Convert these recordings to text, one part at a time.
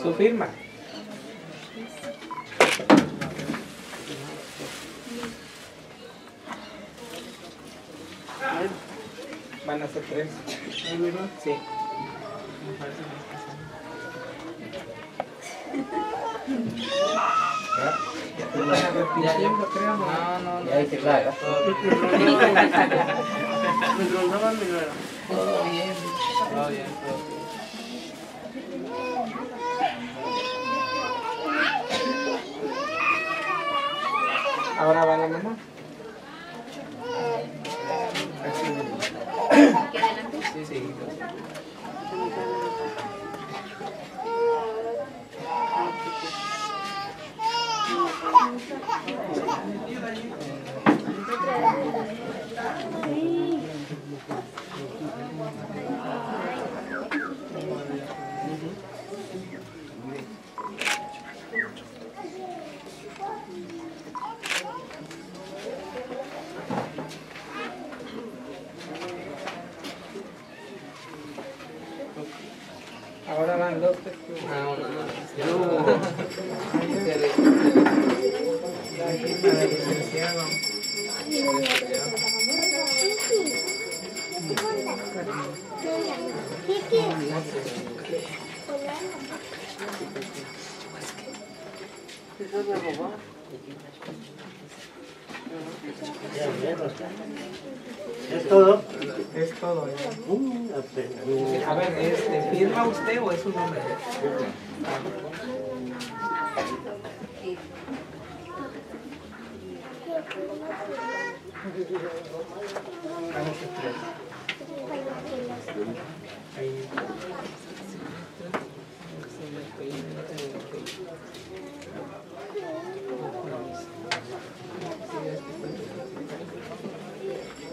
Su firma. Van a ser 3. Sí. Ya, yo creo. No. Ya dice claro. Me preguntaban mi nuera. Todo bien. Todo bien. Ahora va la mamá. ¿Aquí adelante? Sí. Ahora van los testigos. ¿Es todo? Es todo. A ver, ¿firma usted o es su nombre?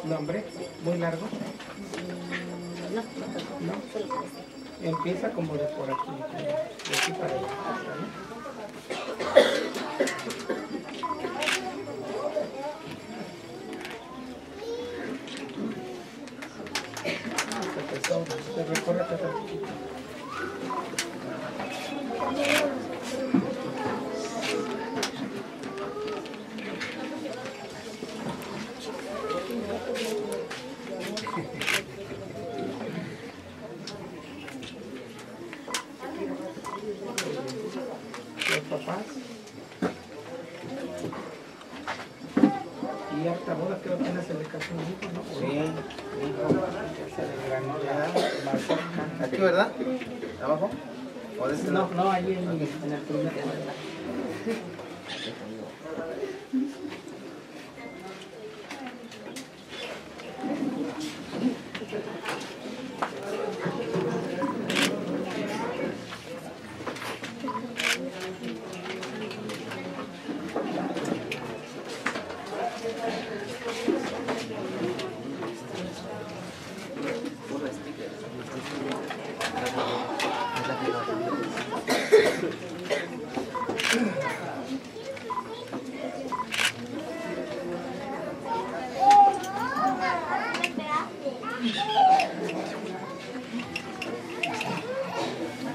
¿Nombre? ¿Muy largo? No. Empieza como de por aquí, de aquí para allá, ¿no? Se recorre hasta aquí. Los papás. Y harta boda, creo que apenas se le casó un hijo, ¿no? Sí. Se le ganó la... ¿Aquí, verdad? ¿Abajo? ¿O de este lado? No, allí en el primer.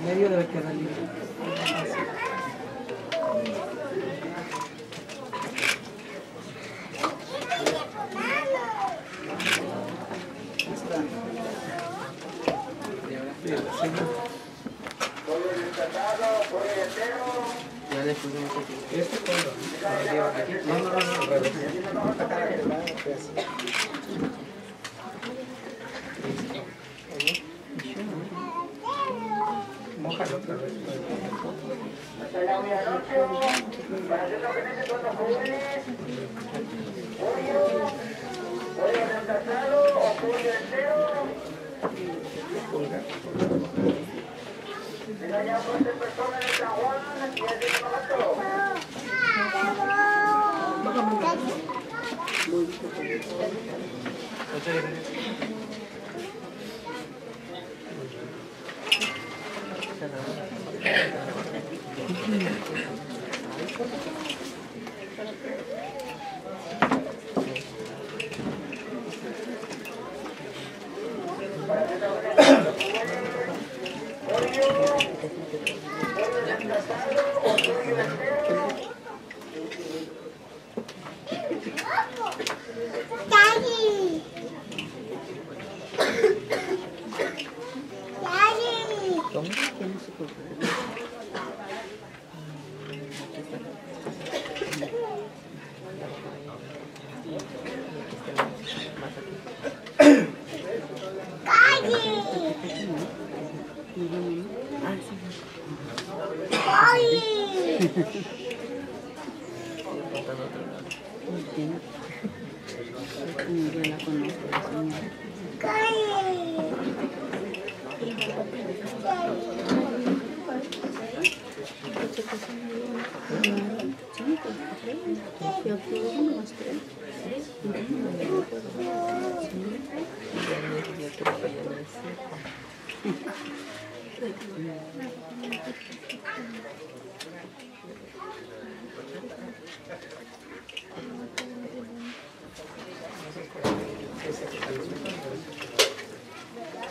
Medio debe quedar libre. Ya le pusimos aquí. Este todo. No, al revés. Mójalo otra vez.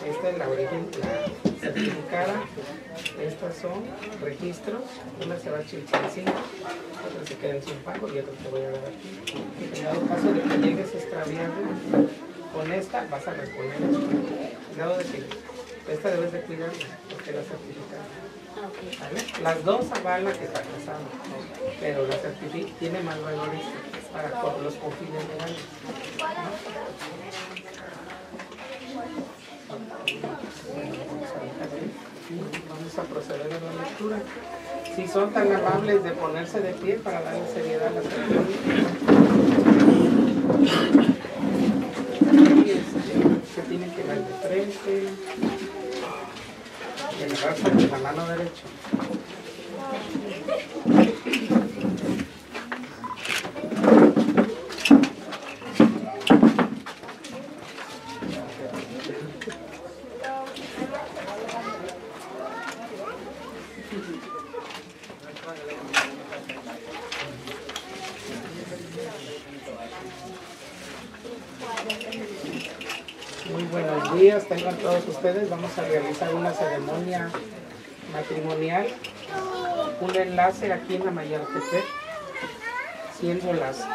Esta es la origen, la certificada. Estas son registros. Una se va a Chilpancingo, otra se queda en Zumpango y otra te voy a dar aquí. En dado caso de que llegues extraviado, con esta vas a reponer esto. En dado de que esta debes de cuidarla porque es la certificada. ¿Vale? Las dos avalan que está casado, pero la certificada tiene más valores para los confines legales. Vamos a proceder a la lectura. Si son tan amables de ponerse de pie para darle seriedad a la ceremonia. Se tienen que dar de frente y agarrarse de la mano derecha. Muy buenos días, tengan todos ustedes. Vamos a realizar una ceremonia matrimonial, un enlace aquí en Amayaltepec, siendo las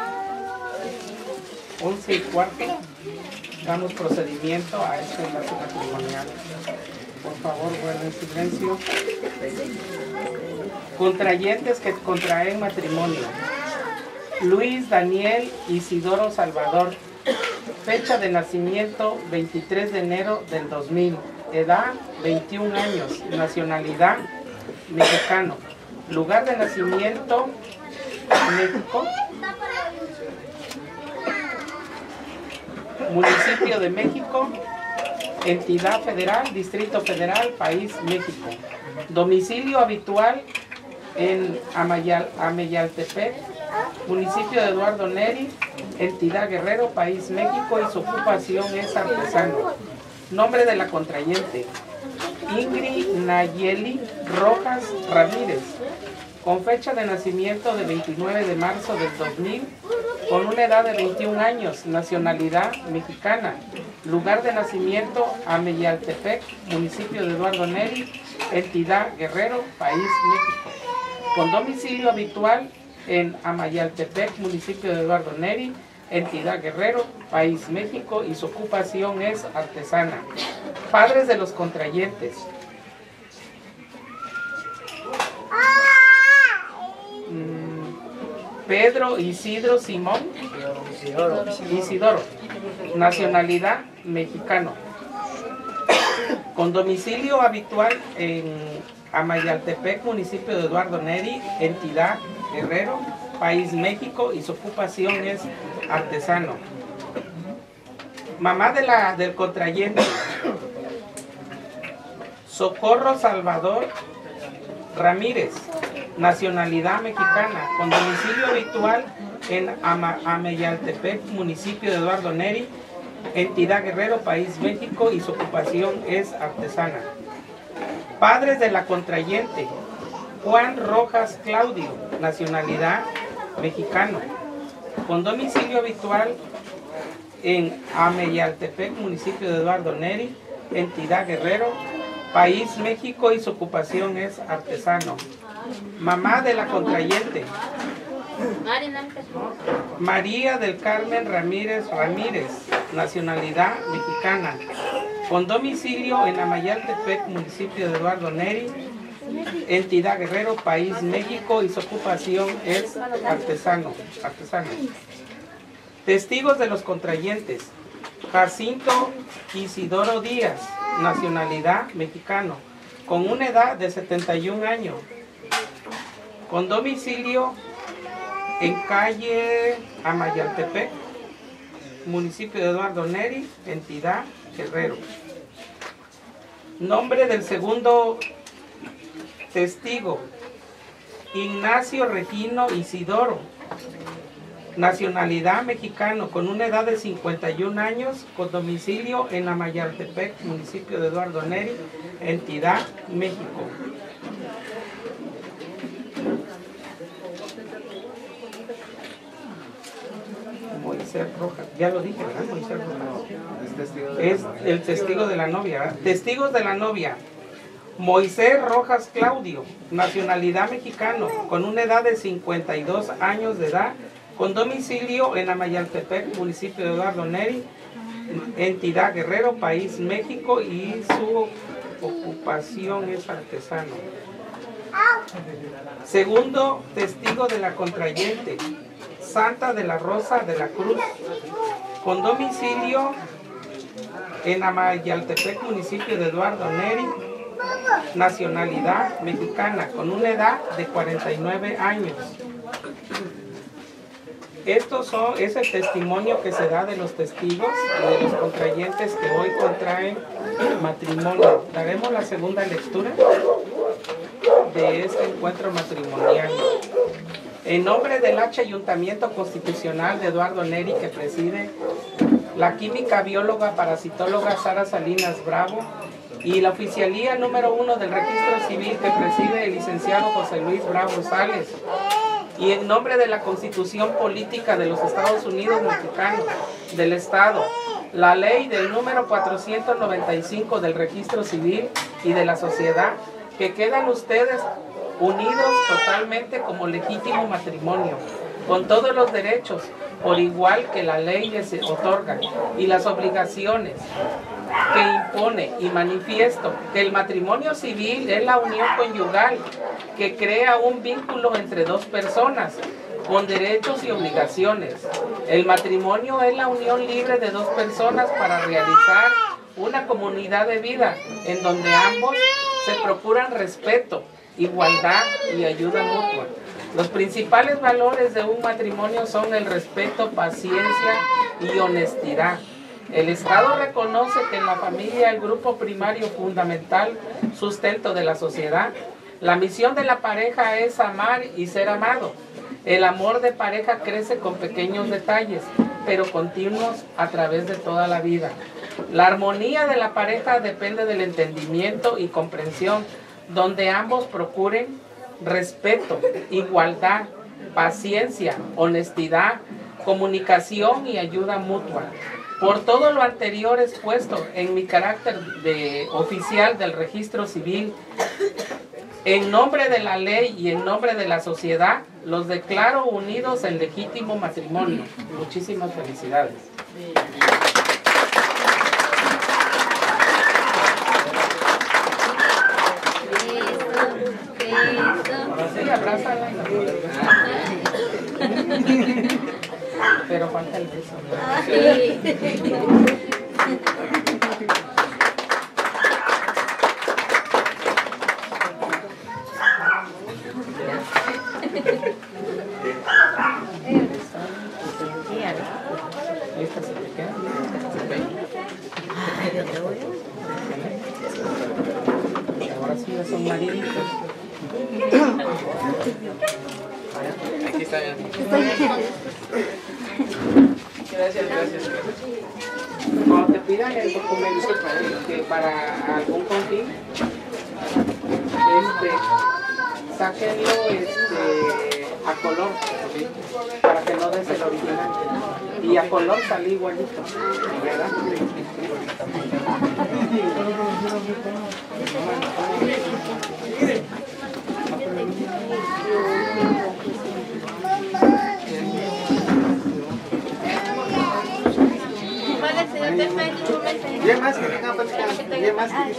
11:15. Damos procedimiento a este enlace matrimonial. Por favor, guarden silencio. Contrayentes que contraen matrimonio: Luis Daniel Isidoro Salvador. Fecha de nacimiento 23 de enero del 2000. Edad 21 años. Nacionalidad mexicano. Lugar de nacimiento México. Municipio de México. Entidad federal, Distrito Federal, País México. Domicilio habitual en Amayaltepec, municipio de Eduardo Neri, entidad Guerrero, País México, y su ocupación es artesano. Nombre de la contrayente: Ingrid Nayeli Rojas Ramírez, con fecha de nacimiento de 29 de marzo del 2000, con una edad de 21 años, nacionalidad mexicana. Lugar de nacimiento Amayaltepec, municipio de Eduardo Neri, entidad Guerrero, País México. Con domicilio habitual en Amayaltepec, municipio de Eduardo Neri, entidad Guerrero, País México, y su ocupación es artesana. Padres de los contrayentes: Pedro Isidro Simón Isidoro, nacionalidad mexicano. Con domicilio habitual en Amayaltepec, municipio de Eduardo Neri, entidad Guerrero, País México, y su ocupación es artesano. Mamá del contrayente: Socorro Salvador Ramírez, nacionalidad mexicana, con domicilio habitual en Amayaltepec, municipio de Eduardo Neri, entidad Guerrero, País México, y su ocupación es artesana. Padres de la contrayente: Juan Rojas Claudio, nacionalidad mexicano, con domicilio habitual en Amayaltepec, municipio de Eduardo Neri, entidad Guerrero, País México y su ocupación es artesano. Mamá de la contrayente. María del Carmen Ramírez Ramírez, nacionalidad mexicana, con domicilio en Amayaltepec, municipio de Eduardo Neri, entidad Guerrero, país México y su ocupación es artesano. Testigos de los contrayentes. Jacinto Isidoro Díaz, nacionalidad mexicano, con una edad de 71 años, con domicilio en calle Amayaltepec, municipio de Eduardo Neri, entidad Guerrero. Nombre del segundo testigo, Ignacio Regino Isidoro, nacionalidad mexicano, con una edad de 51 años, con domicilio en Amayaltepec, municipio de Eduardo Neri, entidad México. Moisés Rojas, ya lo dije, ¿verdad? Moisés Rojas. Es el testigo de la novia, ¿verdad? Testigos de la novia. Moisés Rojas Claudio, nacionalidad mexicano, con una edad de 52 años de edad, con domicilio en Amayaltepec, municipio de Eduardo Neri, entidad Guerrero, país México, y su ocupación es artesano. Segundo testigo de la contrayente, Santa de la Rosa de la Cruz, con domicilio en Amayaltepec, municipio de Eduardo Neri, nacionalidad mexicana, con una edad de 49 años. Es el testimonio que se da de los testigos y de los contrayentes que hoy contraen matrimonio. Daremos la segunda lectura de este encuentro matrimonial. En nombre del H Ayuntamiento Constitucional de Eduardo Neri, que preside la química bióloga parasitóloga Sara Salinas Bravo, y la oficialía número 1 del registro civil, que preside el licenciado José Luis Bravo Sales, y en nombre de la Constitución Política de los Estados Unidos Mexicanos, del Estado, la ley del número 495 del registro civil y de la sociedad, que quedan ustedes unidos totalmente como legítimo matrimonio, con todos los derechos, por igual que la ley les otorga, y las obligaciones que impone, y manifiesto que el matrimonio civil es la unión conyugal que crea un vínculo entre dos personas con derechos y obligaciones. El matrimonio es la unión libre de dos personas para realizar una comunidad de vida en donde ambos se procuran respeto, igualdad y ayuda mutua. Los principales valores de un matrimonio son el respeto, paciencia y honestidad. El Estado reconoce que en la familia es el grupo primario fundamental, sustento de la sociedad. La misión de la pareja es amar y ser amado. El amor de pareja crece con pequeños detalles, pero continuos a través de toda la vida. La armonía de la pareja depende del entendimiento y comprensión, donde ambos procuren respeto, igualdad, paciencia, honestidad, comunicación y ayuda mutua. Por todo lo anterior expuesto, en mi carácter de oficial del registro civil, en nombre de la ley y en nombre de la sociedad, los declaro unidos en legítimo matrimonio. Muchísimas felicidades. Ahora sí, abrázala. Pero falta el beso. Esta se te queda. Ahora sí ya son mariditos. Aquí está bien. Gracias, gracias. Cuando te pidan el documento que para algún confín, sáquenlo a color, para que no des el original. Y a color salí igualito, ¿verdad? Bien más que tengan plática, bien más que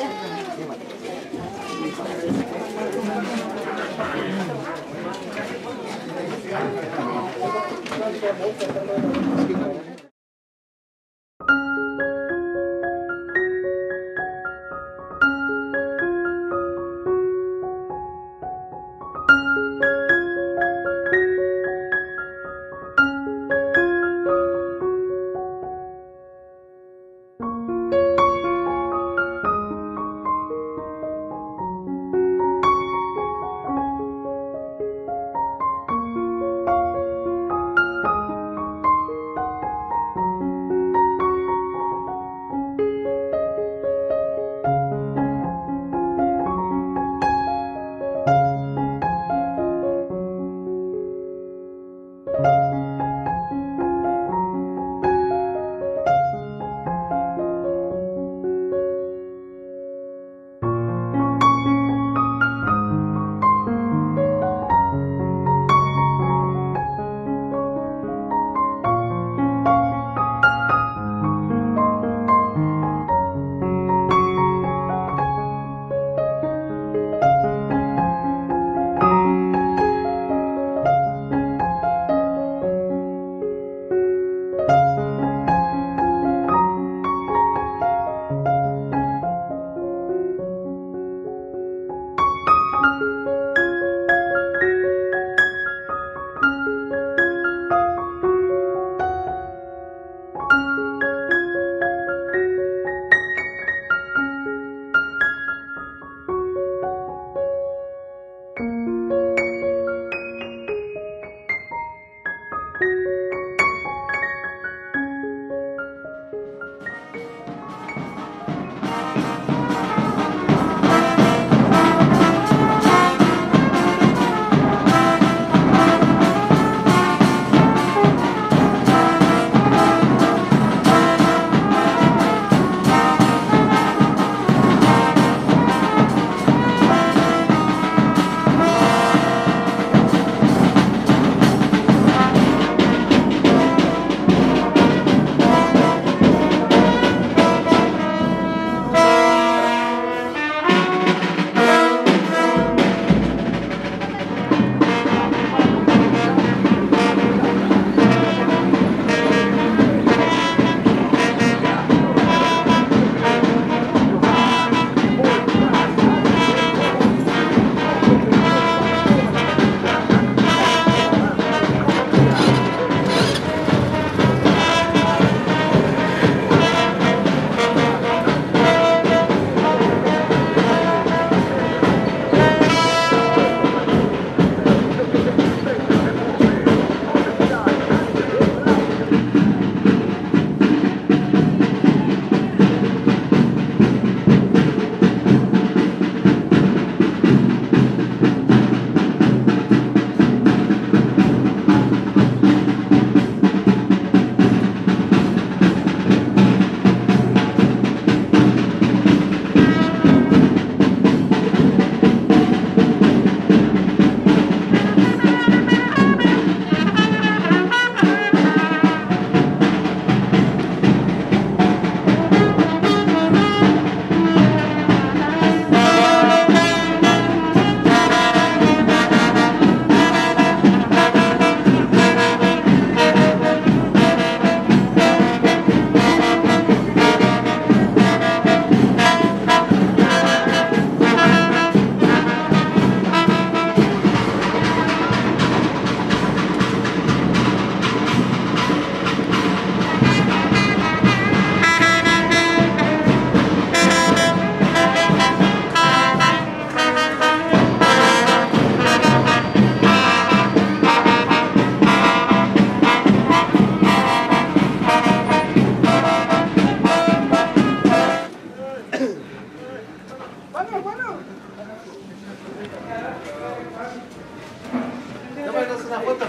foto.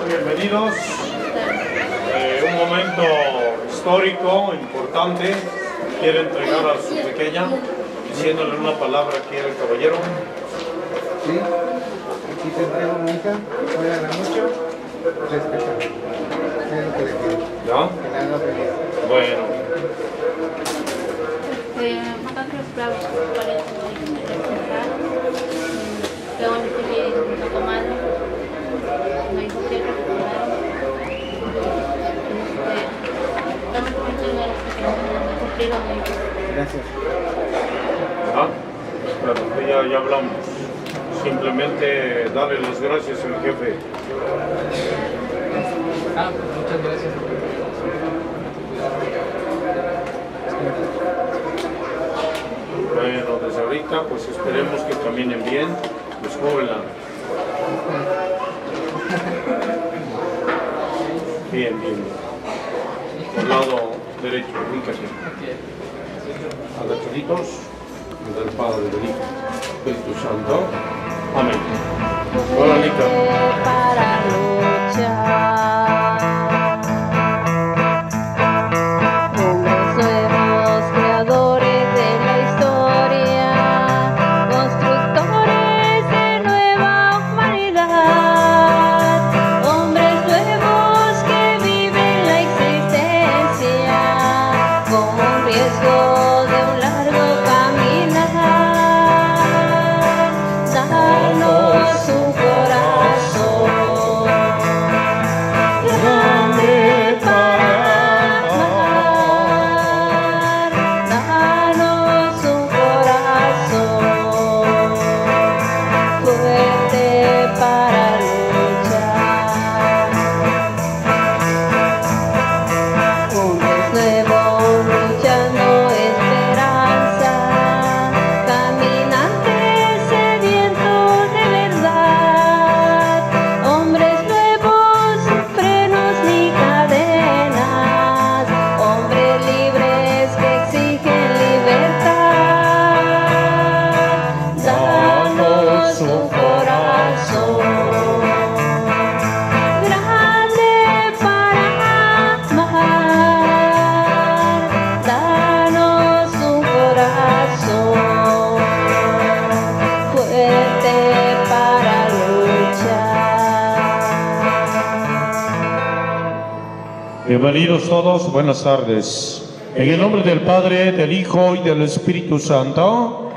Bienvenidos. Un momento histórico, importante. Quiero entregar a su pequeña, diciéndole una palabra aquí al caballero. Sí, aquí te entrego mi hija, cuídala mucho, respétala. Es lo que le pido. ¿Ya? Que la haga feliz. Bueno. Gracias. Ajá. Claro, ya hablamos. Simplemente darle las gracias al jefe. Muchas gracias. Bueno, desde ahorita pues esperemos que caminen bien. Descúbrenla. Bien, bien. Por lado derecho, ubícate. Agachaditos. Del Padre, del Hijo, Espíritu Santo. Amén. Hola, Anita. Para luchar, hombres nuevos, creadores de la historia, constructores de nueva humanidad, hombres nuevos que viven la existencia como un riesgo de un largo caminar. Danos un corazón Bienvenidos todos, buenas tardes. En el nombre del Padre, del Hijo y del Espíritu Santo,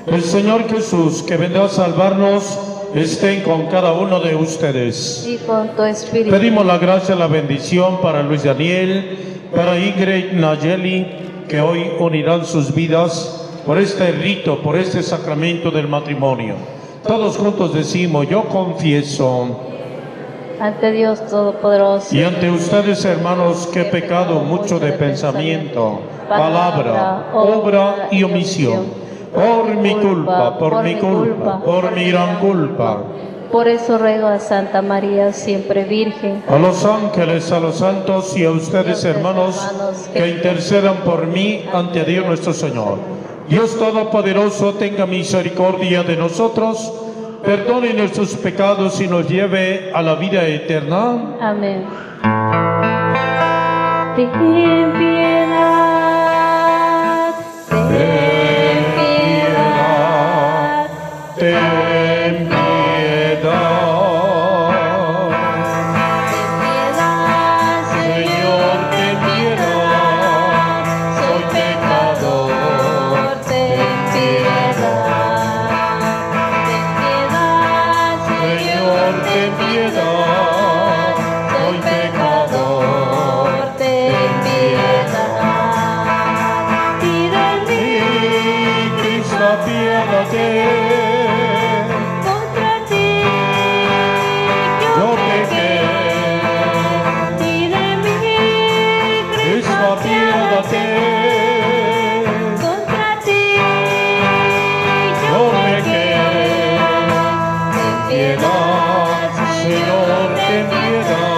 el Señor Jesús, que vendrá a salvarnos, estén con cada uno de ustedes. Y con tu espíritu. Pedimos la gracia y la bendición para Luis Daniel, para Ingrid Nayeli, que hoy unirán sus vidas por este rito, por este sacramento del matrimonio. Todos juntos decimos: yo confieso Ante Dios Todopoderoso y ante ustedes, hermanos, que he pecado mucho de pensamiento, palabra, obra y omisión. Por mi culpa, por mi culpa, por mi gran culpa. Por eso ruego a Santa María, siempre Virgen, A los ángeles, a los santos y a ustedes, hermanos, que intercedan por mí ante Dios nuestro Señor. Dios Todopoderoso tenga misericordia de nosotros, perdone nuestros pecados y nos lleve a la vida eterna. amén. Ten piedad, ten piedad, Ten piedad. Señor, ten piedad. soy pecador, ten piedad. Ten piedad, Señor, ten piedad. soy pecador, ten piedad. Y de mí, Cristo, apiádate. contra ti, Yo pequé. y de mí, Cristo, apiádate. contra ti, Yo pequé. ten Piedad, Señor, ten piedad.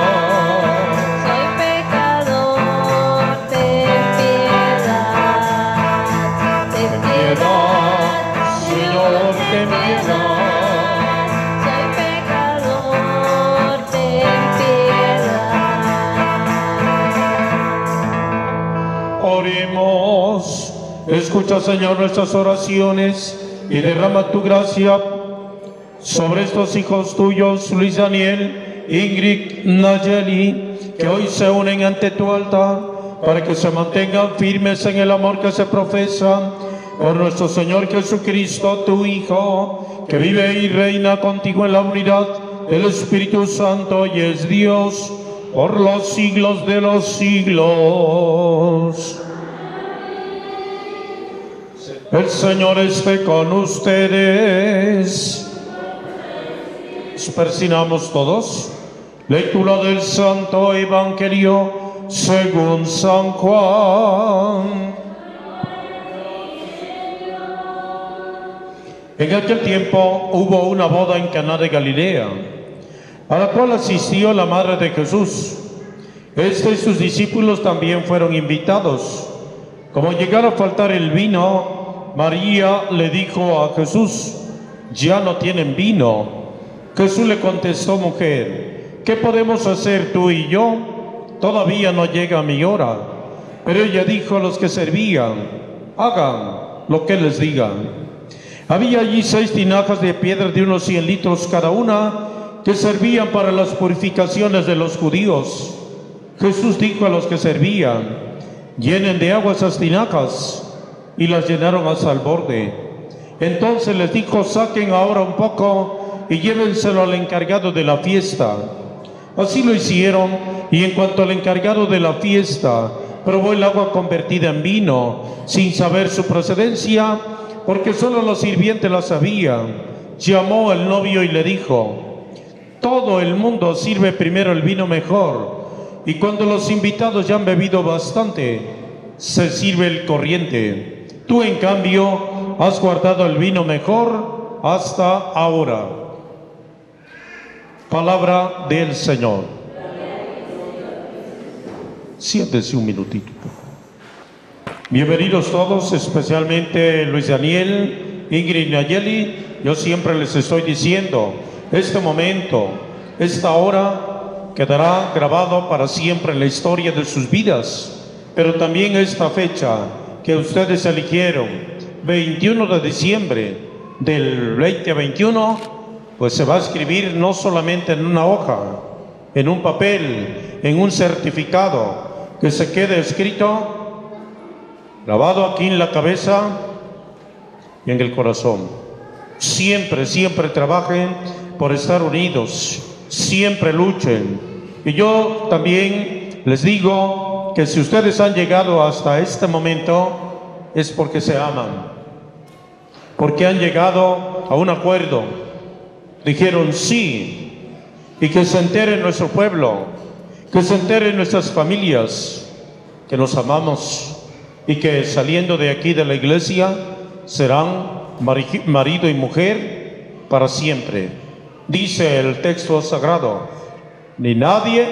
soy pecador, ten piedad, ten Piedad, Señor, ten piedad. soy pecador, ten piedad. Oremos. Escucha, Señor, nuestras oraciones y derrama tu gracia sobre estos hijos tuyos, Luis Daniel, Ingrid, Nayeli, que hoy se unen ante tu altar para que se mantengan firmes en el amor que se profesa por nuestro Señor Jesucristo, tu Hijo, que vive y reina contigo en la unidad del Espíritu Santo y es Dios por los siglos de los siglos. El Señor esté con ustedes. Persinamos todos. Lectura del Santo Evangelio según San Juan. En aquel tiempo hubo una boda en Caná de Galilea, a la cual asistió la madre de Jesús. Este y sus discípulos también fueron invitados. Como llegara a faltar el vino, María le dijo a Jesús: ya no tienen vino. Jesús le contestó: mujer, ¿qué podemos hacer tú y yo? Todavía no llega mi hora. Pero ella dijo a los que servían: hagan lo que les digan. Había allí 6 tinajas de piedra de unos 100 litros cada una, que servían para las purificaciones de los judíos. Jesús dijo a los que servían: llenen de agua esas tinajas, y las llenaron hasta el borde. Entonces les dijo: saquen ahora un poco y llévenselo al encargado de la fiesta. Así lo hicieron, y en cuanto al encargado de la fiesta probó el agua convertida en vino, sin saber su procedencia, porque solo los sirvientes la sabían, llamó al novio y le dijo: todo el mundo sirve primero el vino mejor, y cuando los invitados ya han bebido bastante, se sirve el corriente. Tú, en cambio, has guardado el vino mejor hasta ahora. Palabra del Señor. Siéntese un minutito. Bienvenidos todos, especialmente Luis Daniel, Ingrid Nayeli. Yo siempre les estoy diciendo, este momento, esta hora, quedará grabado para siempre en la historia de sus vidas. Pero también esta fecha que ustedes eligieron, 21 de diciembre del 2021, pues se va a escribir no solamente en una hoja, en un papel, en un certificado, que se quede escrito, grabado aquí en la cabeza y en el corazón. Siempre, siempre trabajen por estar unidos, siempre luchen. Y yo también les digo que si ustedes han llegado hasta este momento es porque se aman, porque han llegado a un acuerdo, dijeron sí, y que se entere nuestro pueblo, que se enteren nuestras familias, que nos amamos y que saliendo de aquí de la iglesia serán marido y mujer para siempre. Dice el texto sagrado, ni nadie,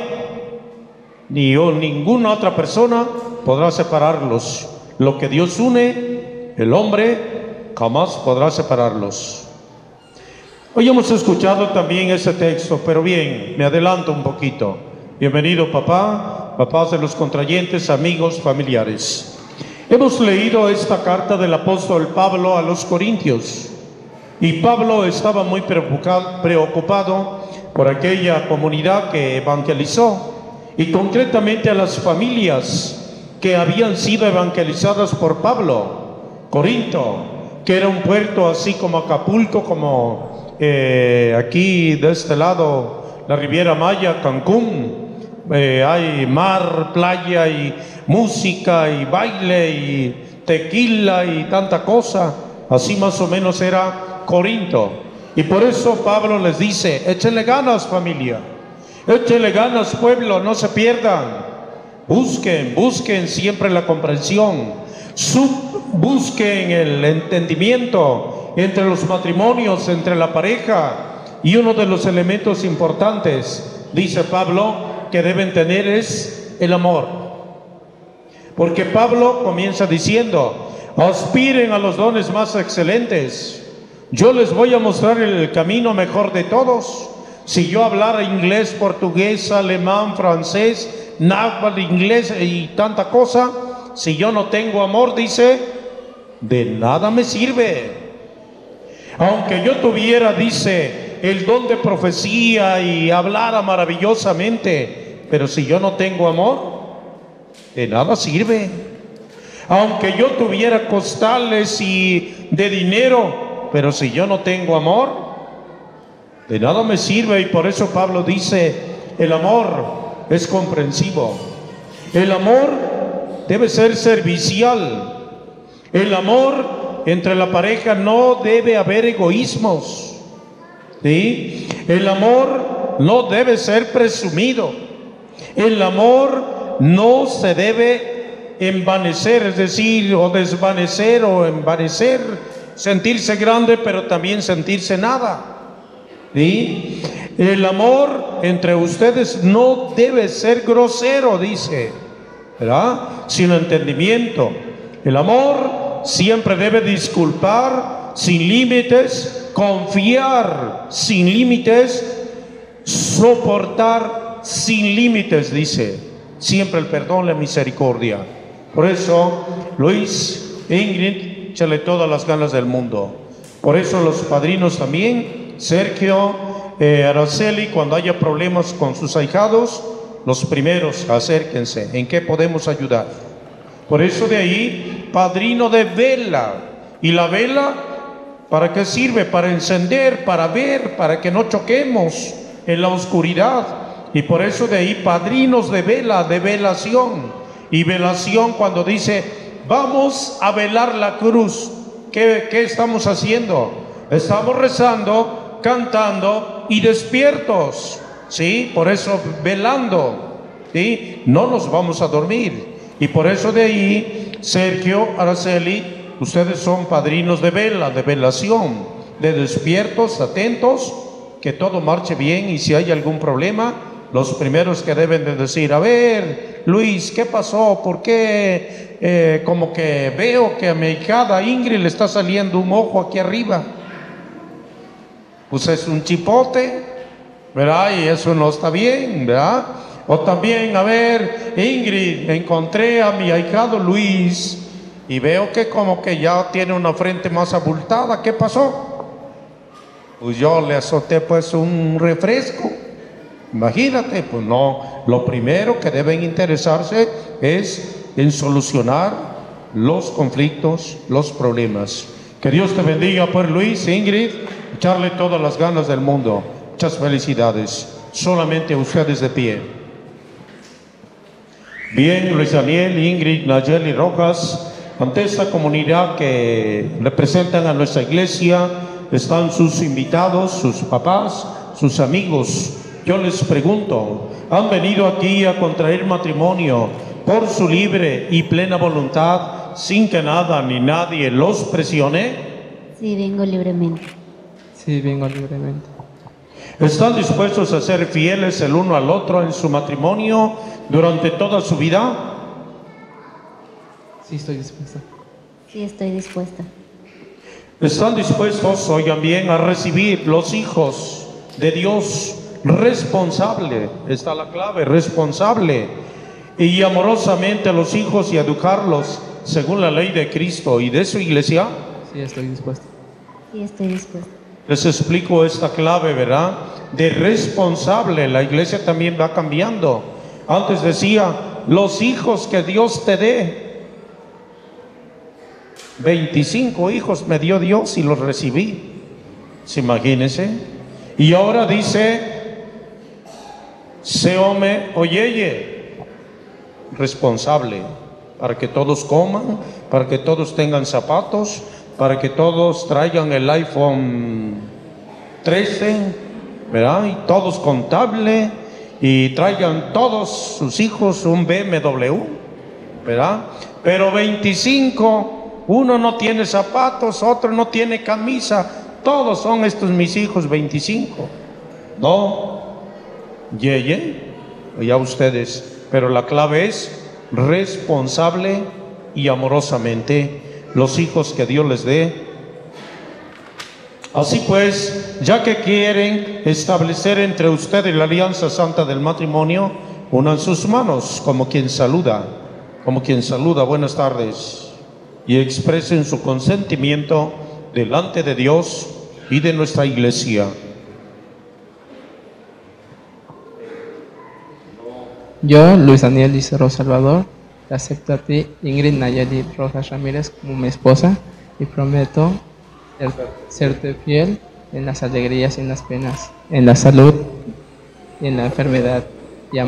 ni ninguna otra persona podrá separarlos. Lo que Dios une, el hombre jamás podrá separarlos. Hoy hemos escuchado también ese texto, pero bien, me adelanto un poquito. Bienvenido papá, papás de los contrayentes, amigos, familiares. Hemos leído esta carta del apóstol Pablo a los Corintios, y Pablo estaba muy preocupado por aquella comunidad que evangelizó, y concretamente a las familias que habían sido evangelizadas por Pablo. Corinto, que era un puerto así como Acapulco, como aquí de este lado, la Riviera Maya, Cancún. Hay mar, playa y música y baile y tequila y tanta cosa. Así más o menos era Corinto. Y por eso Pablo les dice, échenle ganas familia, échenle ganas pueblo, no se pierdan. Busquen siempre la comprensión, busquen el entendimiento entre los matrimonios, entre la pareja. Y uno de los elementos importantes, dice Pablo, que deben tener es el amor. Porque Pablo comienza diciendo, aspiren a los dones más excelentes. Yo les voy a mostrar el camino mejor de todos. Si yo hablara inglés, portugués, alemán, francés, náhuatl, inglés y tanta cosa, si yo no tengo amor, dice, de nada me sirve. Aunque yo tuviera, dice, el don de profecía y hablara maravillosamente, pero si yo no tengo amor, de nada sirve. Aunque yo tuviera costales y de dinero, pero si yo no tengo amor, de nada me sirve. Y por eso Pablo dice, el amor es comprensivo, el amor debe ser servicial, el amor entre la pareja no debe haber egoísmos, ¿sí? El amor no debe ser presumido, el amor no se debe envanecer, es decir, o desvanecer o envanecer, sentirse grande pero también sentirse nada, ¿sí? El amor entre ustedes no debe ser grosero, dice, ¿verdad? Sino entendimiento. El amor siempre debe disculpar sin límites, confiar sin límites, soportar sin límites, dice. Siempre el perdón, la misericordia. Por eso, Luis, Ingrid, échale todas las ganas del mundo. Por eso los padrinos también, Sergio, Araceli, cuando haya problemas con sus ahijados, los primeros acérquense. ¿En qué podemos ayudar? Por eso de ahí, padrino de vela. ¿Y la vela para qué sirve? Para encender, para ver, para que no choquemos en la oscuridad. Y por eso de ahí, padrinos de vela, de velación. Y velación cuando dice, vamos a velar la cruz. ¿Qué estamos haciendo? Estamos rezando, cantando y despiertos, ¿sí? Por eso velando, ¿sí? No nos vamos a dormir. Y por eso de ahí, Sergio, Araceli, ustedes son padrinos de vela, de velación, de despiertos, atentos, que todo marche bien. Y si hay algún problema, los primeros que deben de decir, a ver, Luis, ¿qué pasó? ¿Por qué como que veo que a mi hijada Ingrid le está saliendo un ojo aquí arriba? Pues es un chipote, ¿verdad? Y eso no está bien, ¿verdad? O también, a ver, Ingrid, encontré a mi ahijado Luis y veo que como que ya tiene una frente más abultada. ¿Qué pasó? Pues yo le azoté pues un refresco, Imagínate, pues no, lo primero que deben interesarse es en solucionar los conflictos, los problemas. Que Dios te bendiga, pues Luis, Ingrid, echarle todas las ganas del mundo. Muchas felicidades. Solamente ustedes de pie. Bien, Luis Daniel, Ingrid, Nayeli Rojas, ante esta comunidad que representan a nuestra iglesia, están sus invitados, sus papás, sus amigos. Yo les pregunto, ¿han venido aquí a contraer matrimonio por su libre y plena voluntad, sin que nada ni nadie los presione? Sí, vengo libremente. Sí, vengo libremente. ¿Están dispuestos a ser fieles el uno al otro en su matrimonio durante toda su vida? Sí, estoy dispuesta. Sí, estoy dispuesta. ¿Están dispuestos, oigan bien, a recibir los hijos de Dios responsable? Está la clave, responsable. Y amorosamente a los hijos y educarlos según la ley de Cristo y de su iglesia. Sí, estoy dispuesta. Sí, estoy dispuesta. Les explico esta clave, ¿verdad? De responsable. La iglesia también va cambiando. Antes decía, los hijos que Dios te dé. 25 hijos me dio Dios y los recibí. ¿Se imagínense? Y ahora dice, se ome oyeye, responsable, para que todos coman, para que todos tengan zapatos, para que todos traigan el iPhone 13, ¿verdad? Y todos contable, y traigan todos sus hijos un BMW, ¿verdad? Pero 25, uno no tiene zapatos, otro no tiene camisa, todos son estos mis hijos 25. No, ya ustedes, pero la clave es responsable y amorosamente los hijos que Dios les dé. Así pues, ya que quieren establecer entre ustedes la alianza santa del matrimonio, unan sus manos como quien saluda, buenas tardes, y expresen su consentimiento delante de Dios y de nuestra iglesia. Yo, Luis Daniel Licero Salvador, te acepto a ti, Ingrid Nayeli Rojas Ramírez, como mi esposa, y prometo serte fiel en las alegrías y en las penas, en la salud y en la enfermedad, y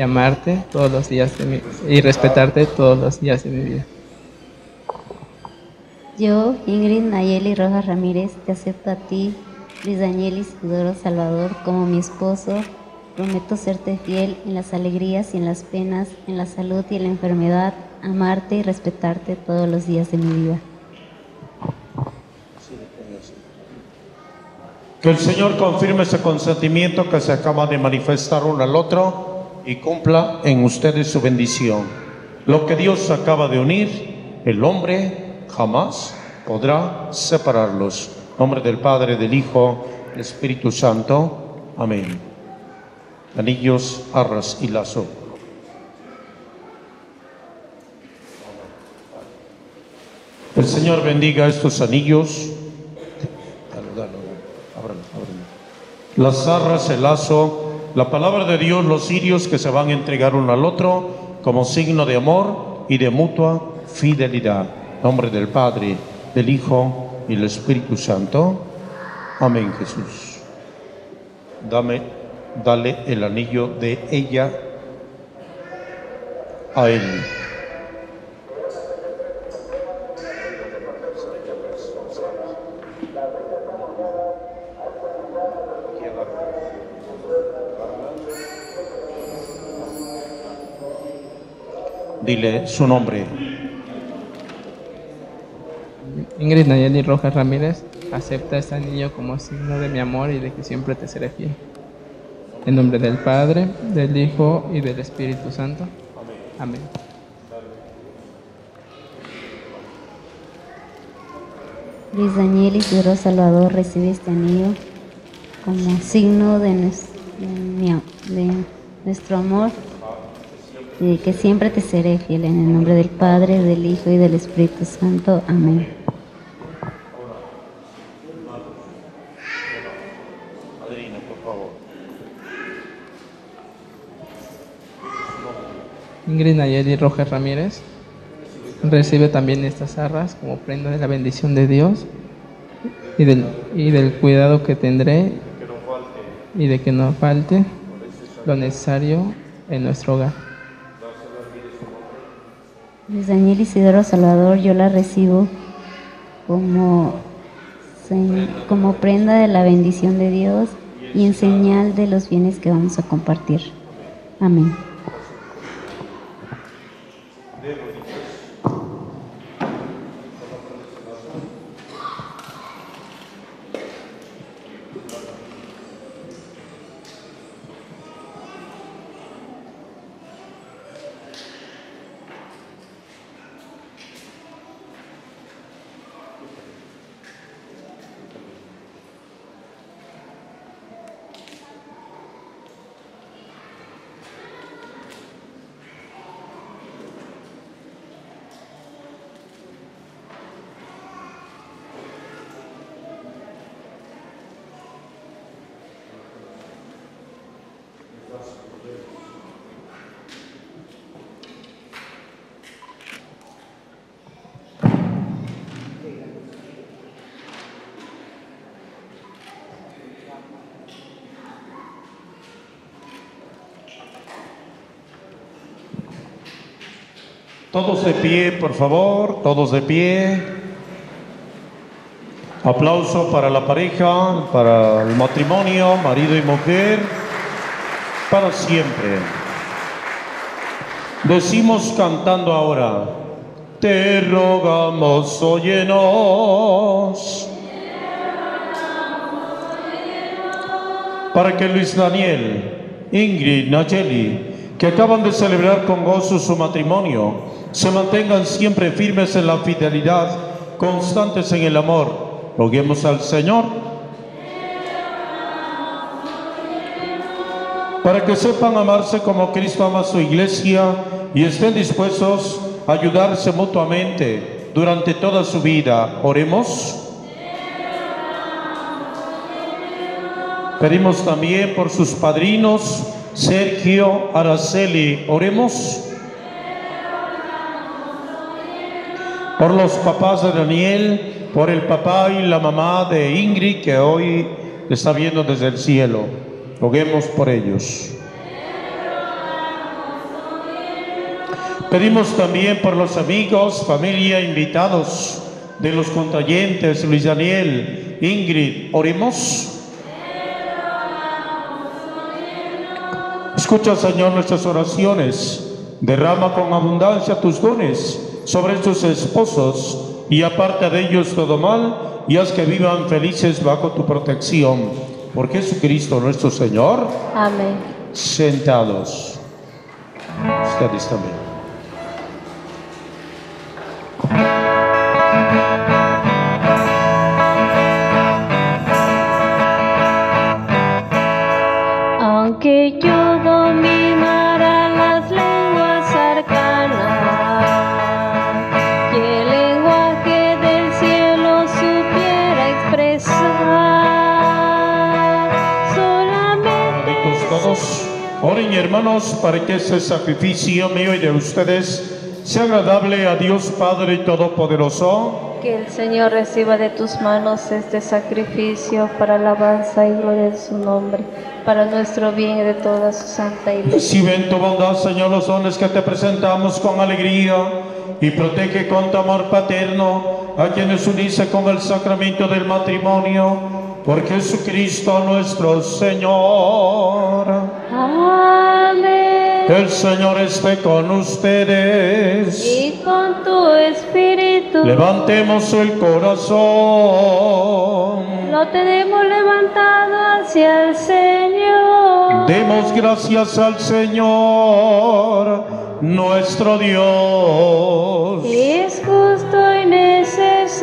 amarte todos los días de mi vida, y respetarte todos los días de mi vida. Yo, Ingrid Nayeli Rojas Ramírez, te acepto a ti, Luis Daniel Isidoro Salvador, como mi esposo. Prometo serte fiel en las alegrías y en las penas, en la salud y en la enfermedad, amarte y respetarte todos los días de mi vida. Que el Señor confirme ese consentimiento que se acaba de manifestar uno al otro y cumpla en ustedes su bendición. Lo que Dios acaba de unir, el hombre jamás podrá separarlos. En nombre del Padre, del Hijo, del Espíritu Santo. Amén. Anillos, arras y lazo. El Señor bendiga estos anillos. Ábralo. Las arras, el lazo, la palabra de Dios, los cirios que se van a entregar uno al otro como signo de amor y de mutua fidelidad. En nombre del Padre, del Hijo y del Espíritu Santo. Amén, Jesús. Dale el anillo de ella a él. Dile su nombre. Ingrid Nayeli Rojas Ramírez, acepta este anillo como signo de mi amor y de que siempre te seré fiel. En nombre del Padre, del Hijo y del Espíritu Santo. Amén. Luis Daniel Isidoro Salvador, recibe este anillo como signo de nuestro amor y de que siempre te seré fiel. En el nombre del Padre, del Hijo y del Espíritu Santo. Amén. Ingrid Nayeli Rojas Ramírez recibe también estas arras como prenda de la bendición de Dios y del cuidado que tendré y de que no falte lo necesario en nuestro hogar. Luis Daniel Isidoro Salvador, yo la recibo como prenda de la bendición de Dios y en señal de los bienes que vamos a compartir. Amén. Todos de pie, por favor, todos de pie. Aplauso para la pareja, para el matrimonio, marido y mujer, para siempre. Decimos cantando ahora: te rogamos, óyenos. Para que Luis Daniel, Ingrid, Nayeli, que acaban de celebrar con gozo su matrimonio, se mantengan siempre firmes en la fidelidad, constantes en el amor. Roguemos al Señor. Para que sepan amarse como Cristo ama a su iglesia y estén dispuestos a ayudarse mutuamente durante toda su vida. Oremos. Pedimos también por sus padrinos, Sergio, Araceli. Oremos. Por los papás de Daniel, por el papá y la mamá de Ingrid, que hoy está viendo desde el cielo. Roguemos por ellos. Pedimos también por los amigos, familia, invitados de los contrayentes, Luis Daniel, Ingrid. Oremos. Escucha, Señor, nuestras oraciones. Derrama con abundancia tus dones sobre estos esposos y aparta de ellos todo mal y haz que vivan felices bajo tu protección. Por Jesucristo nuestro Señor. Amén. Sentados. Ustedes también. Aunque yo dominara las lenguas arcanas y el lenguaje del cielo supiera expresar, solamente Todos, oren, hermanos, para que este sacrificio mío y de ustedes sea agradable a Dios Padre Todopoderoso. que el Señor reciba de tus manos este sacrificio para alabanza y gloria de su nombre, para nuestro bien y de toda su santa iglesia. Recibe en tu bondad, Señor, los dones que te presentamos con alegría y protege con tu amor paterno a quienes uniste con el sacramento del matrimonio, por Jesucristo nuestro Señor. Amén. El Señor esté con ustedes. Y con tu espíritu. Levantemos el corazón. Lo tenemos levantado hacia el Señor. Demos gracias al Señor, nuestro Dios. Es justo y necesario.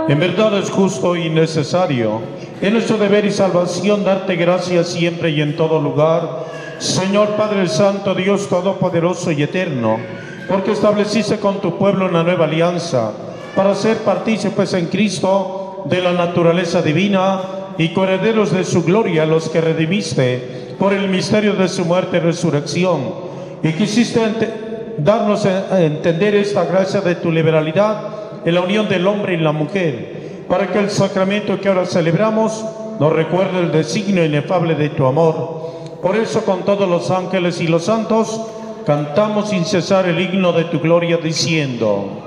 En verdad es justo y necesario. Es nuestro deber y salvación darte gracias siempre y en todo lugar, Señor Padre Santo, Dios Todopoderoso y Eterno, porque estableciste con tu pueblo una nueva alianza para ser partícipes en Cristo de la naturaleza divina y coherederos de su gloria, los que redimiste por el misterio de su muerte y resurrección. y quisiste darnos a entender esta gracia de tu liberalidad en la unión del hombre y la mujer, para que el sacramento que ahora celebramos nos recuerde el designio inefable de tu amor. Por eso, con todos los ángeles y los santos, cantamos sin cesar el himno de tu gloria, diciendo: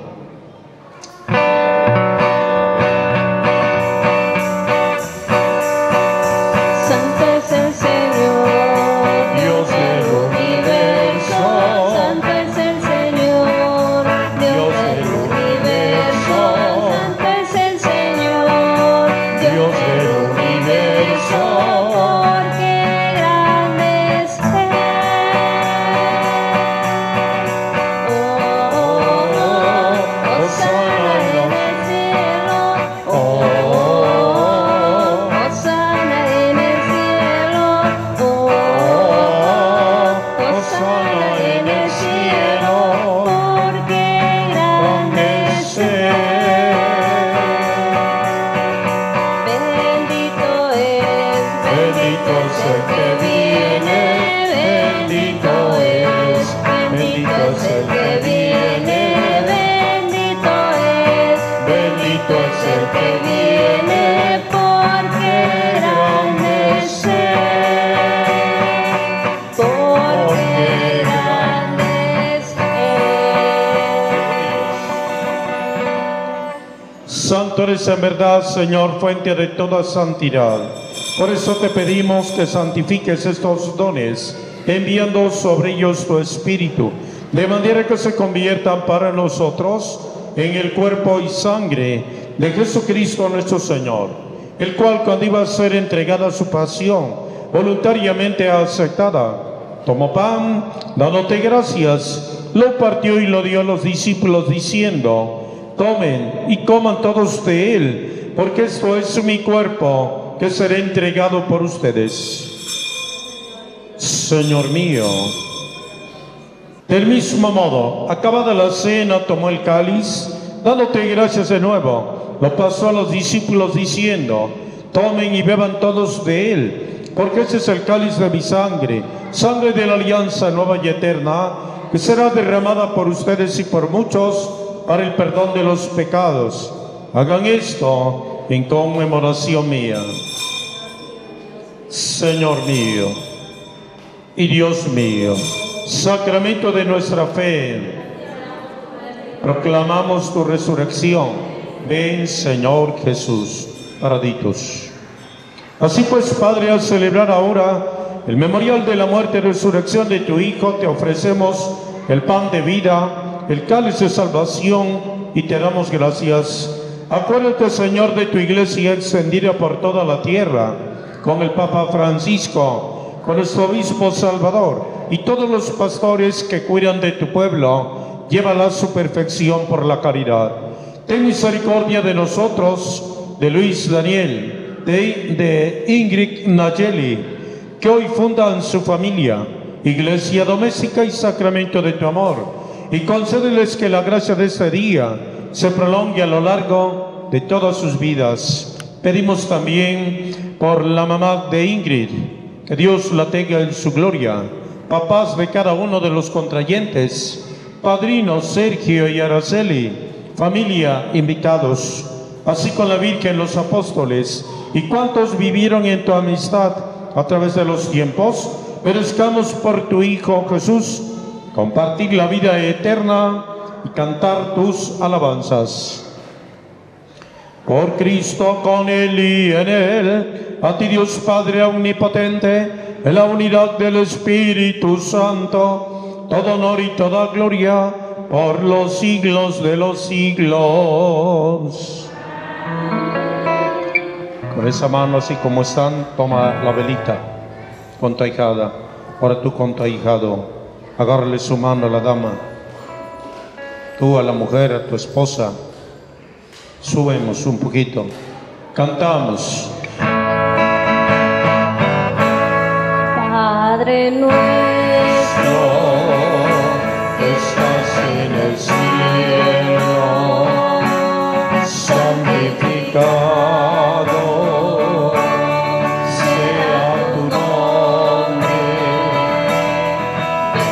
Santo eres en verdad, Señor, fuente de toda santidad. Por eso te pedimos que santifiques estos dones, enviando sobre ellos tu Espíritu, de manera que se conviertan para nosotros en el cuerpo y sangre de Jesucristo nuestro Señor, el cual, cuando iba a ser entregada a su pasión, voluntariamente aceptada, tomó pan, dándote gracias, lo partió y lo dio a los discípulos, diciendo: tomen y coman todos de él, porque esto es mi cuerpo, que será entregado por ustedes. Señor mío. Del mismo modo, acabada la cena, tomó el cáliz, dándote gracias de nuevo, lo pasó a los discípulos diciendo: tomen y beban todos de él, porque ese es el cáliz de mi sangre, sangre de la alianza nueva y eterna, que será derramada por ustedes y por muchos para el perdón de los pecados. Hagan esto en conmemoración mía. Señor mío y Dios mío, sacramento de nuestra fe, proclamamos tu resurrección. Ven, Señor Jesús. Paraditos. Así pues, Padre, al celebrar ahora el memorial de la muerte y resurrección de tu Hijo, te ofrecemos el pan de vida, el cáliz de salvación, y te damos gracias. Acuérdate, Señor, de tu iglesia extendida por toda la tierra, con el Papa Francisco, con nuestro obispo Salvador y todos los pastores que cuidan de tu pueblo. Llévala a su perfección por la caridad. Ten misericordia de nosotros, de Luis Daniel, de Ingrid Nayeli, que hoy fundan su familia, iglesia doméstica y sacramento de tu amor, y concédeles que la gracia de este día se prolongue a lo largo de todas sus vidas. Pedimos también por la mamá de Ingrid, que Dios la tenga en su gloria, papás de cada uno de los contrayentes, padrinos Sergio y Araceli, familia, invitados, así con la Virgen, los apóstoles y cuantos vivieron en tu amistad a través de los tiempos. Merezcamos por tu Hijo Jesús compartir la vida eterna y cantar tus alabanzas. Por Cristo, con Él y en Él, a ti Dios Padre omnipotente, en la unidad del Espíritu Santo, todo honor y toda gloria por los siglos de los siglos. Con esa mano, así como están, toma la velita con tu ahijada. Ahora tú con tu ahijado, agárrale su mano a la dama, tú a la mujer, a tu esposa. Subemos un poquito, cantamos. Padre nuestro, que estás en el cielo, santificado sea tu nombre.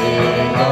Venga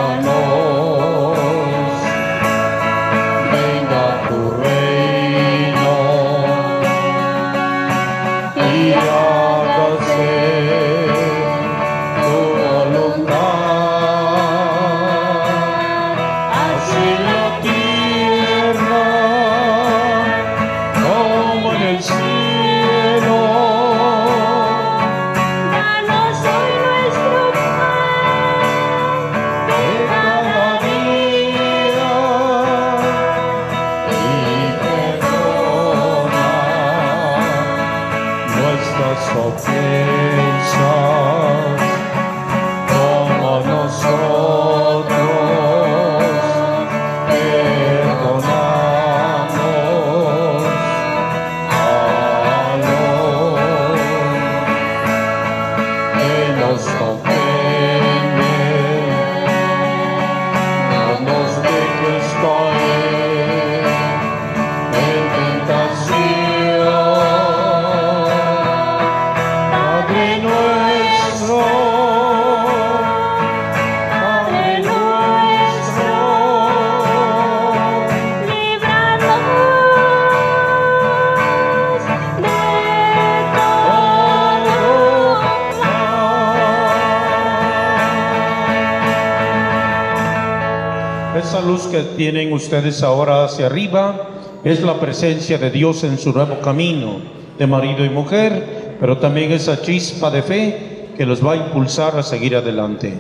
Esa luz que tienen ustedes ahora hacia arriba es la presencia de Dios en su nuevo camino de marido y mujer, pero también esa chispa de fe que los va a impulsar a seguir adelante.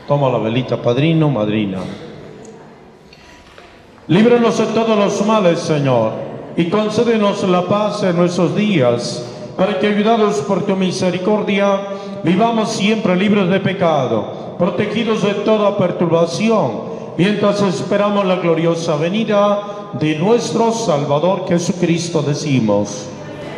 Toma la velita, padrino, madrina. Líbranos de todos los males, Señor, y concédenos la paz en nuestros días, para que, ayudados por tu misericordia, vivamos siempre libres de pecado, protegidos de toda perturbación, mientras esperamos la gloriosa venida de nuestro Salvador Jesucristo. Decimos: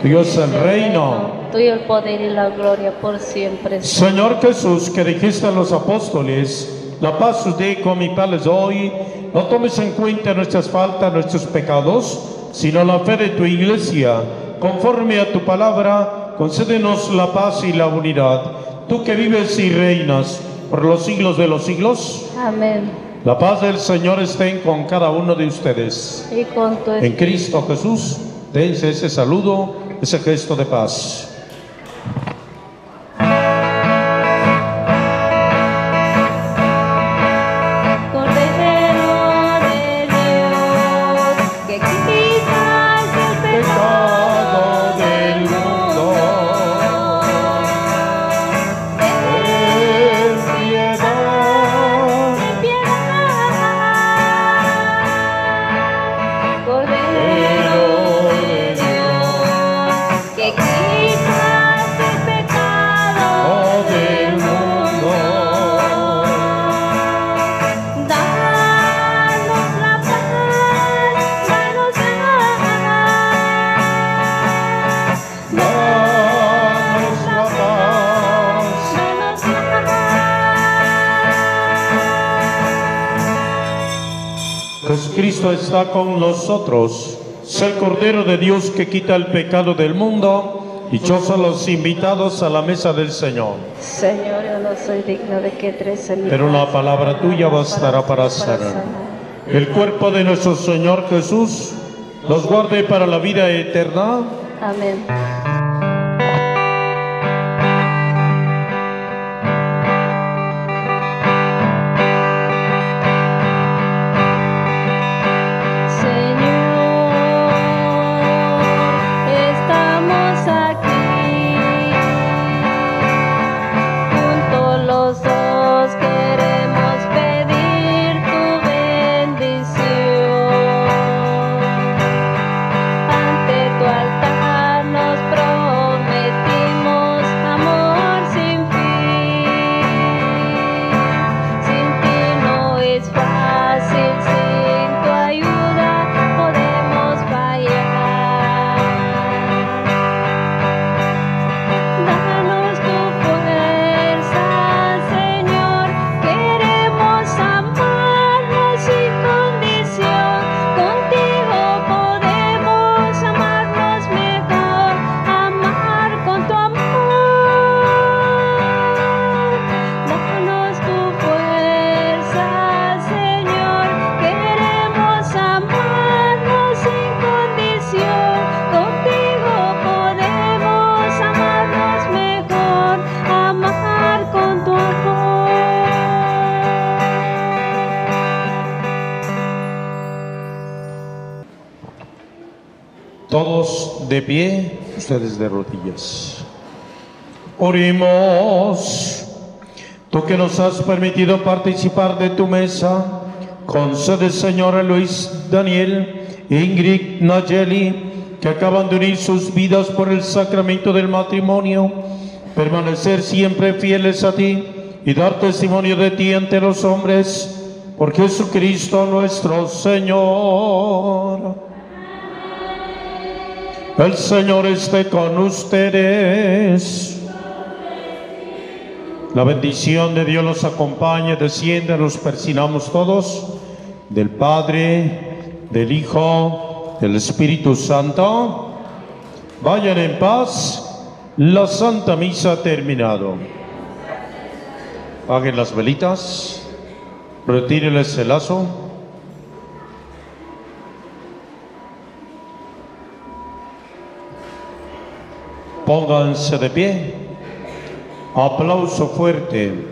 tuyo es el reino, tuyo el poder y la gloria por siempre. Señor Jesús, que dijiste a los apóstoles: la paz os dejo, mi paz les doy. No tomes en cuenta nuestras faltas, nuestros pecados, sino la fe de tu iglesia. Conforme a tu palabra, concédenos la paz y la unidad. Tú que vives y reinas por los siglos de los siglos. Amén. La paz del Señor esté con cada uno de ustedes. Y con tu En Cristo Jesús, dense ese saludo, ese gesto de paz. Cristo está con nosotros. Es el Cordero de Dios que quita el pecado del mundo. Dichosos los invitados a la mesa del Señor. Señor, yo no soy digno de que entres en mi pero la casa, palabra tuya bastará para sanar. El cuerpo de nuestro Señor Jesús los guarde para la vida eterna. Amén. Todos de pie, ustedes de rodillas. Oremos. Tú que nos has permitido participar de tu mesa, concede, Señor, a Luis Daniel e Ingrid Nayeli, que acaban de unir sus vidas por el sacramento del matrimonio, permanecer siempre fieles a ti y dar testimonio de ti ante los hombres, por Jesucristo nuestro Señor. El Señor esté con ustedes. La bendición de Dios los acompañe, descienda, nos persinamos todos, del Padre, del Hijo, del Espíritu Santo. Vayan en paz, la Santa Misa ha terminado. Apaguen las velitas, retírenles el lazo. Pónganse de pie. Aplauso fuerte.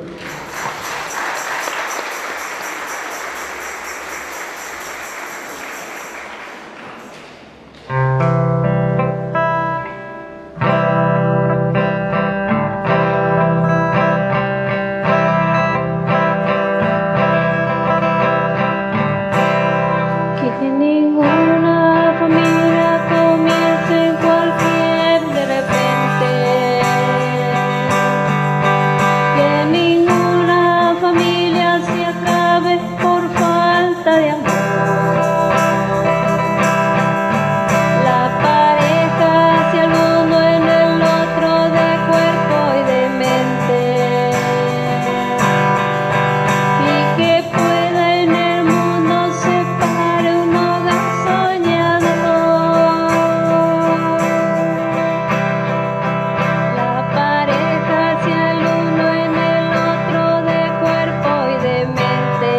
falta de amor. La pareja si alguno en el otro de cuerpo y de mente, y que pueda en el mundo separar un hogar soñador. La pareja si el uno en el otro de cuerpo y de mente,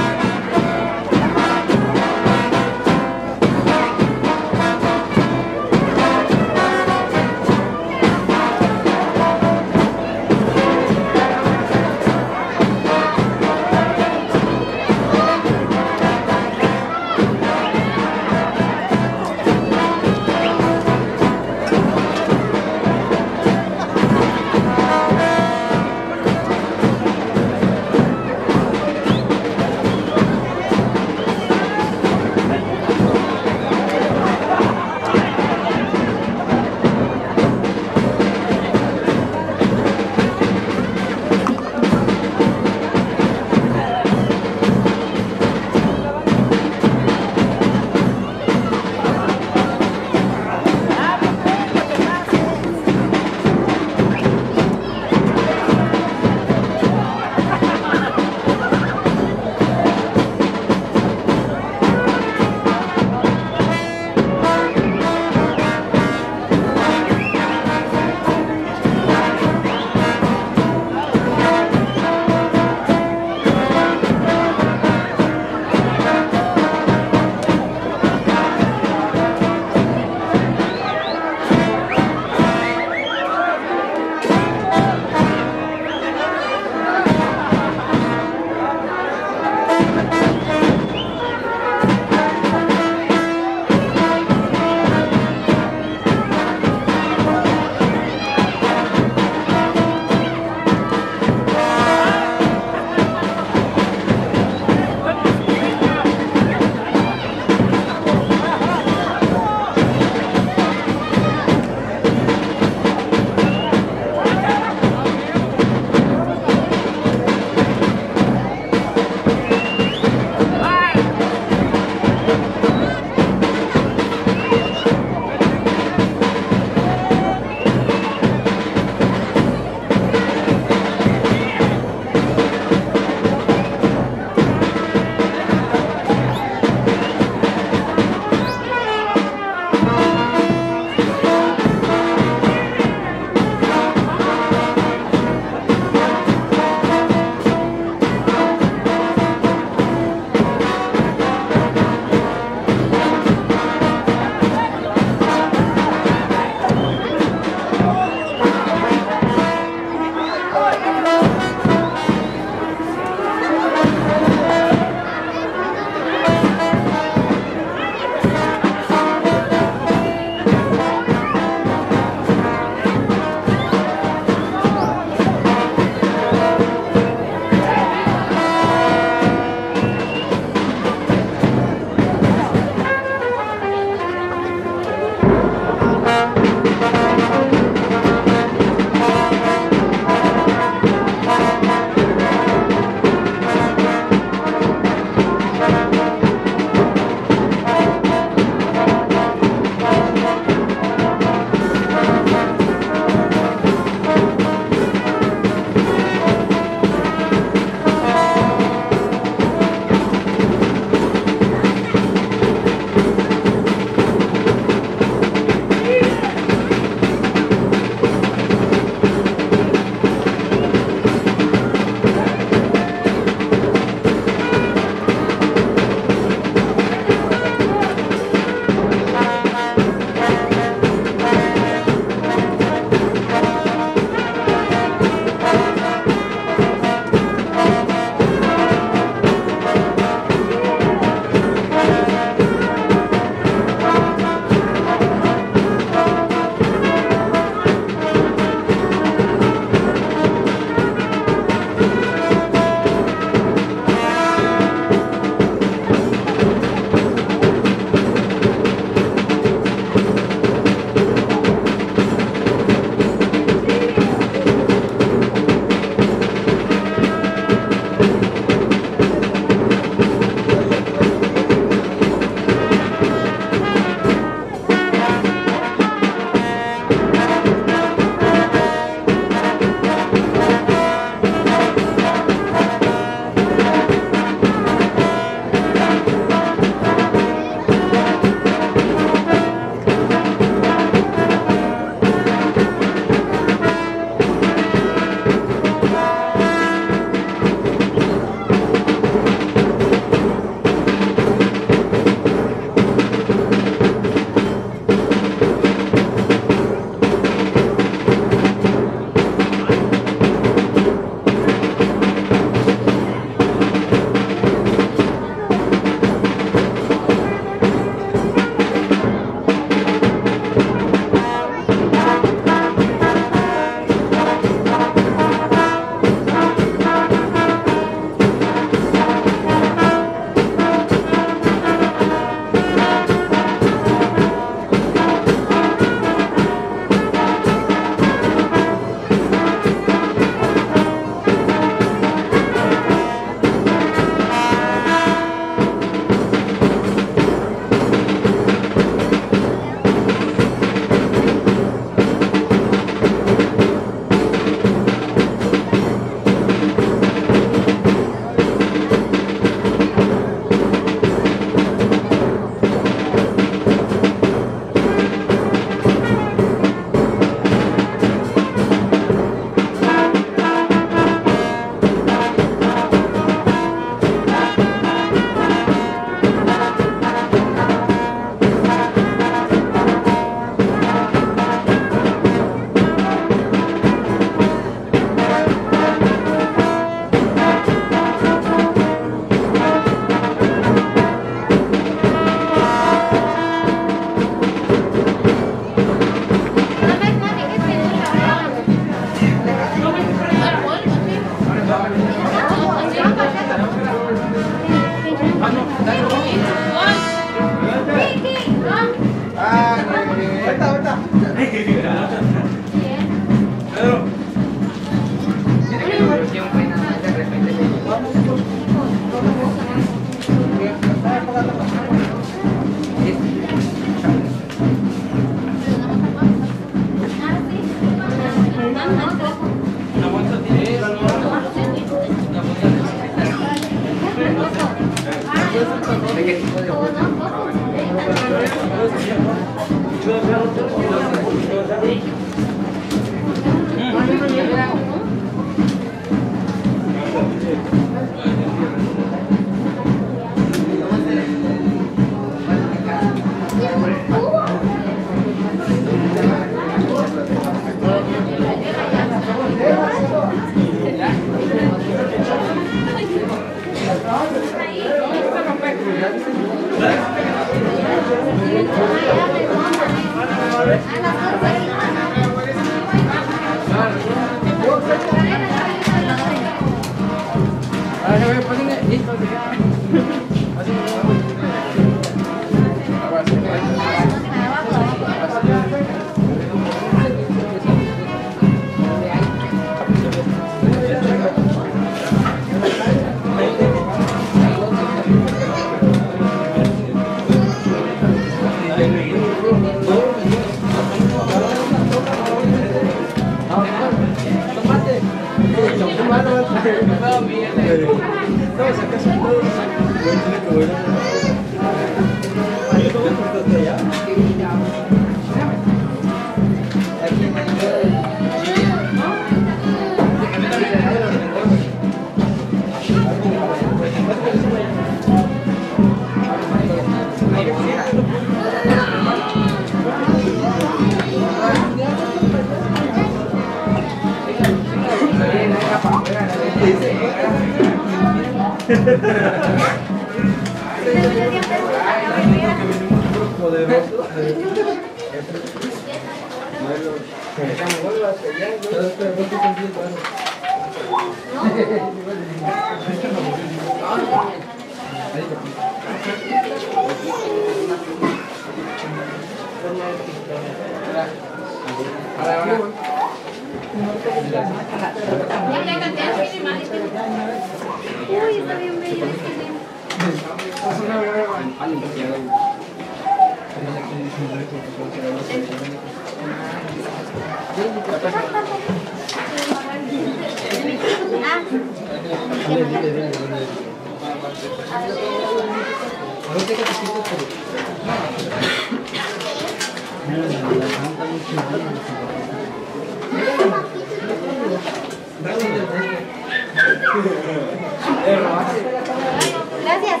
Gracias.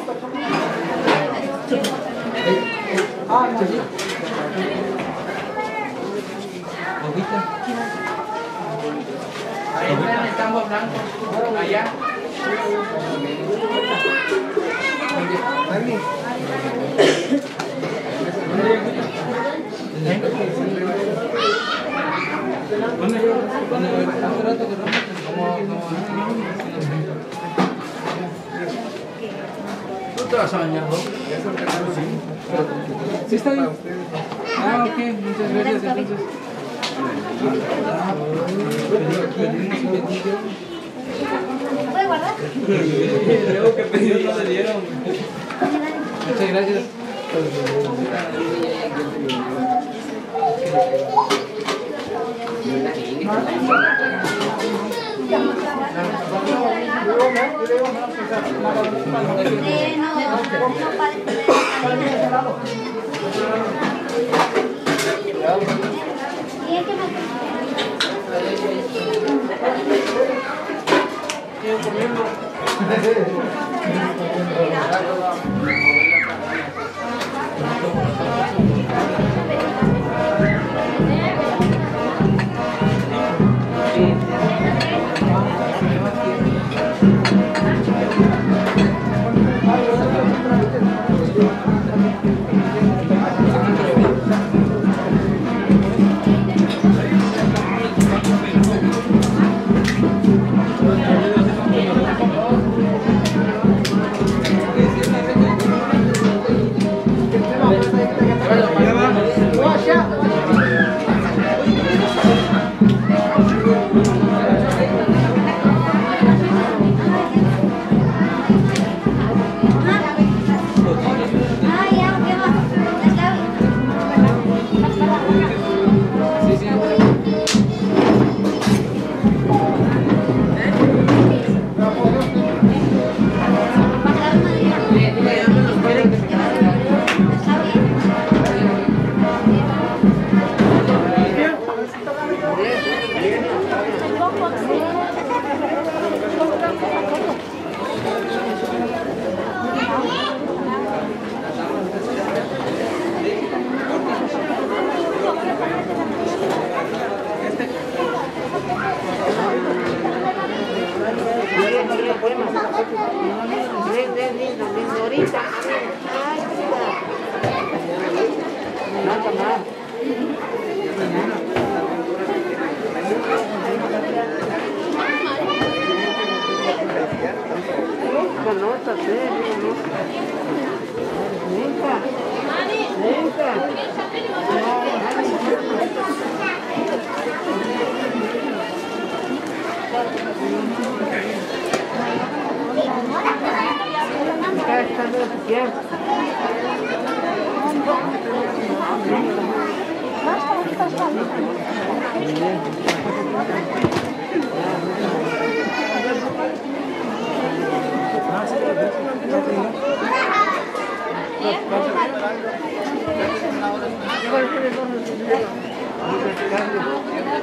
Ahí está el tambo blanco. Allá. ¿Tú te vas a bañar, no? Sí, está bien. Ah, ok, muchas gracias entonces. ¿Puede guardar? Luego que pidió no le dieron. Muchas gracias.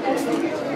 Gracias.